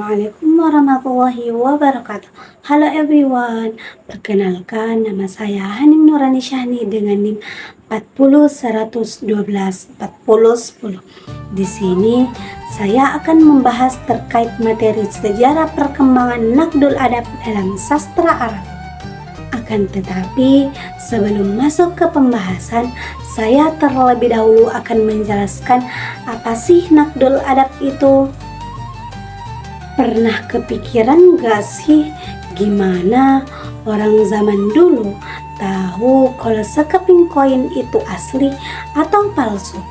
Assalamualaikum warahmatullahi wabarakatuh. Halo everyone, perkenalkan nama saya Hanim Nurani Syahni dengan NIM 40112 Di sini saya akan membahas terkait materi sejarah perkembangan Nakhdul Adab dalam sastra Arab. Akan tetapi, sebelum masuk ke pembahasan, saya terlebih dahulu akan menjelaskan apa sih Nakhdul Adab itu. Pernah kepikiran gak sih gimana orang zaman dulu tahu kalau sekeping koin itu asli atau palsu?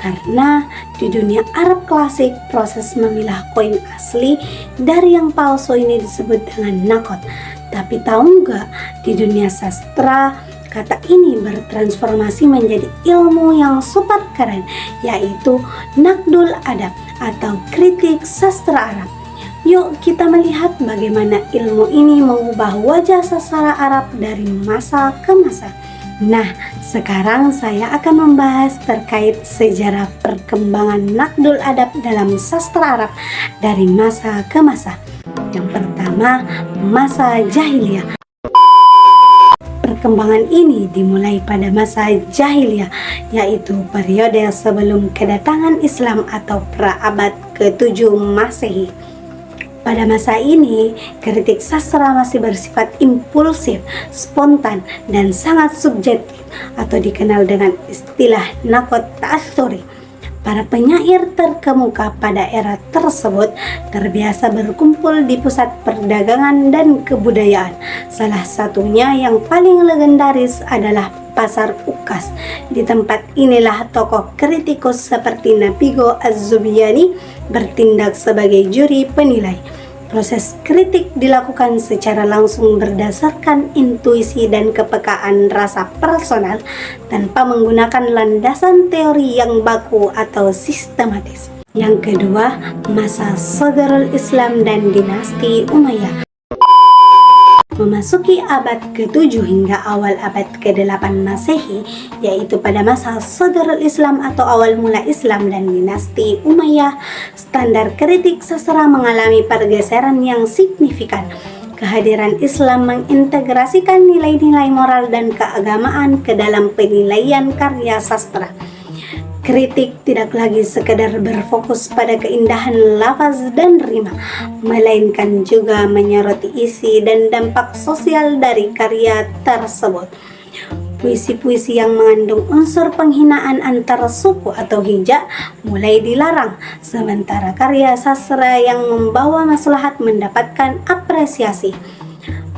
Karena di dunia Arab klasik proses memilah koin asli dari yang palsu ini disebut dengan nakot. Tapi tahu nggak, di dunia sastra kata ini bertransformasi menjadi ilmu yang super keren, yaitu Nakhdul Adab atau kritik sastra Arab. Yuk kita melihat bagaimana ilmu ini mengubah wajah sastra Arab dari masa ke masa. Nah, sekarang saya akan membahas terkait sejarah perkembangan Nakhdul Adab dalam sastra Arab dari masa ke masa. Yang pertama, masa jahiliyah. Perkembangan ini dimulai pada masa jahiliyah, yaitu periode sebelum kedatangan Islam atau pra-abad ke-7 Masehi. Pada masa ini, kritik sastra masih bersifat impulsif, spontan, dan sangat subjektif atau dikenal dengan istilah nakot ta'atsuri. Para penyair terkemuka pada era tersebut terbiasa berkumpul di pusat perdagangan dan kebudayaan. Salah satunya yang paling legendaris adalah Pasar Ukas. Di tempat inilah tokoh kritikus seperti Nabigo Az-Zubiyani bertindak sebagai juri penilai. Proses kritik dilakukan secara langsung berdasarkan intuisi dan kepekaan rasa personal tanpa menggunakan landasan teori yang baku atau sistematis. Yang kedua, masa Sadrul Islam dan dinasti Umayyah. Memasuki abad ke-7 hingga awal abad ke-8 Masehi, yaitu pada masa Sadrul Islam atau awal mula Islam dan dinasti Umayyah, standar kritik sastra mengalami pergeseran yang signifikan. Kehadiran Islam mengintegrasikan nilai-nilai moral dan keagamaan ke dalam penilaian karya sastra. Kritik tidak lagi sekedar berfokus pada keindahan lafaz dan rima, melainkan juga menyoroti isi dan dampak sosial dari karya tersebut. Puisi-puisi yang mengandung unsur penghinaan antar suku atau hijab mulai dilarang, sementara karya sastra yang membawa maslahat mendapatkan apresiasi.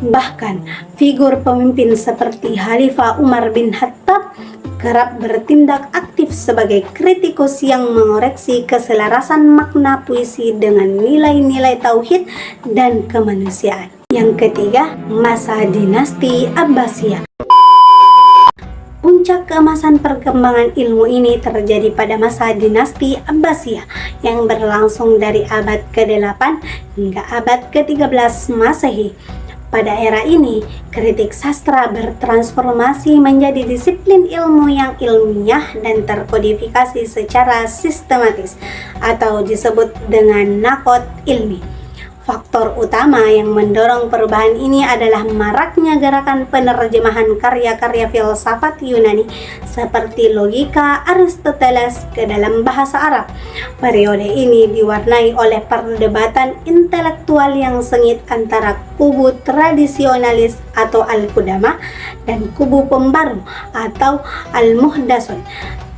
Bahkan, figur pemimpin seperti Khalifah Umar bin Khattab kerap bertindak aktif sebagai kritikus yang mengoreksi keselarasan makna puisi dengan nilai-nilai tauhid dan kemanusiaan. Yang ketiga, masa dinasti Abbasiyah. Puncak keemasan perkembangan ilmu ini terjadi pada masa dinasti Abbasiyah yang berlangsung dari abad ke-8 hingga abad ke-13 Masehi. Pada era ini, kritik sastra bertransformasi menjadi disiplin ilmu yang ilmiah dan terkodifikasi secara sistematis atau disebut dengan nakot ilmi. Faktor utama yang mendorong perubahan ini adalah maraknya gerakan penerjemahan karya-karya filsafat Yunani seperti logika Aristoteles ke dalam bahasa Arab. Periode ini diwarnai oleh perdebatan intelektual yang sengit antara kubu tradisionalis atau Al-Qudama dan kubu pembaru atau Al-Muhdasun.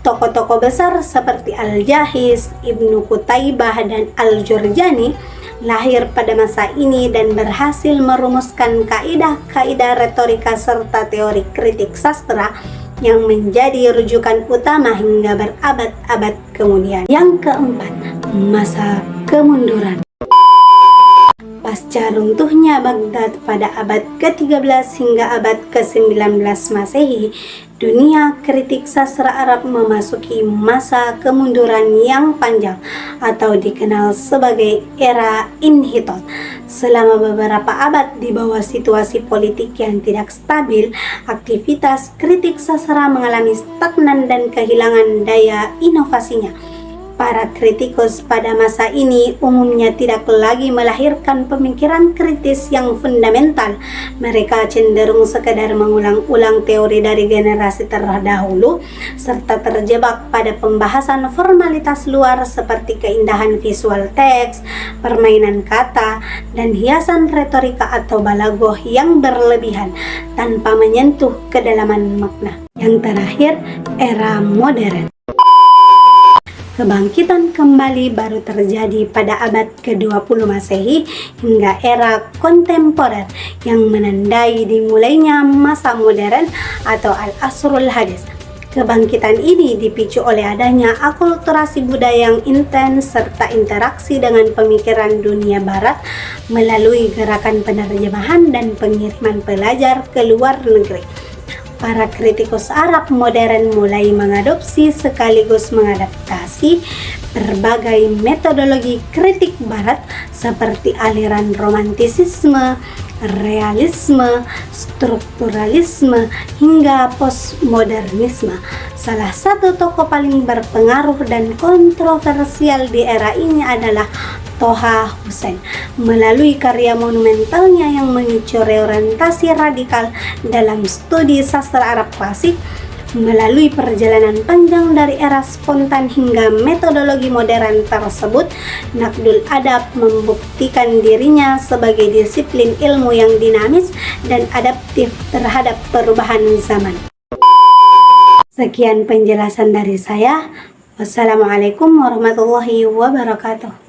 Tokoh-tokoh besar seperti Al-Jahiz, Ibnu Qutaibah, dan Al-Jurjani lahir pada masa ini dan berhasil merumuskan kaidah-kaidah retorika serta teori kritik sastra yang menjadi rujukan utama hingga berabad-abad kemudian. Yang keempat, masa kemunduran. Pasca runtuhnya Baghdad pada abad ke-13 hingga abad ke-19 Masehi, dunia kritik sastra Arab memasuki masa kemunduran yang panjang atau dikenal sebagai era Inhitot. Selama beberapa abad di bawah situasi politik yang tidak stabil, aktivitas kritik sastra mengalami stagnan dan kehilangan daya inovasinya. Para kritikus pada masa ini umumnya tidak lagi melahirkan pemikiran kritis yang fundamental. Mereka cenderung sekedar mengulang-ulang teori dari generasi terdahulu, serta terjebak pada pembahasan formalitas luar seperti keindahan visual teks, permainan kata, dan hiasan retorika atau balagoh yang berlebihan tanpa menyentuh kedalaman makna. Yang terakhir, era modern. Kebangkitan kembali baru terjadi pada abad ke-20 Masehi hingga era kontemporer yang menandai dimulainya masa modern atau Al-Asrul Hadis. Kebangkitan ini dipicu oleh adanya akulturasi budaya yang intens serta interaksi dengan pemikiran dunia barat melalui gerakan penerjemahan dan pengiriman pelajar ke luar negeri. Para kritikus Arab modern mulai mengadopsi sekaligus mengadaptasi berbagai metodologi kritik barat seperti aliran romantisisme, realisme, strukturalisme, hingga postmodernisme. Salah satu tokoh paling berpengaruh dan kontroversial di era ini adalah Toha Hussein. Melalui karya monumentalnya yang memicu reorientasi radikal dalam studi sastra Arab klasik, melalui perjalanan panjang dari era spontan hingga metodologi modern tersebut, Naqdul Adab membuktikan dirinya sebagai disiplin ilmu yang dinamis dan adaptif terhadap perubahan zaman. Sekian penjelasan dari saya. Wassalamualaikum warahmatullahi wabarakatuh.